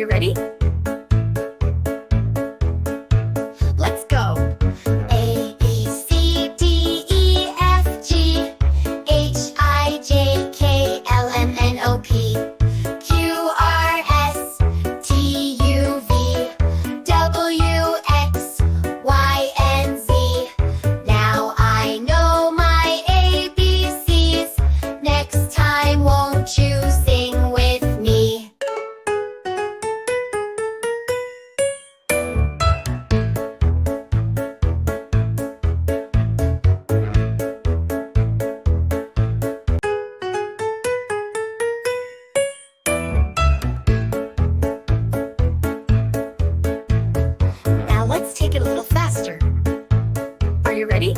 you ready? Let's go. A, B, C, D, E, F, G, H, I, J, K, L, M, N, O, P, Q, R, S, T, U, V, W, X, Y, and Z. Now I know my ABCs. Next time, won't you sing with me? Now let's take it a little faster. Are you ready?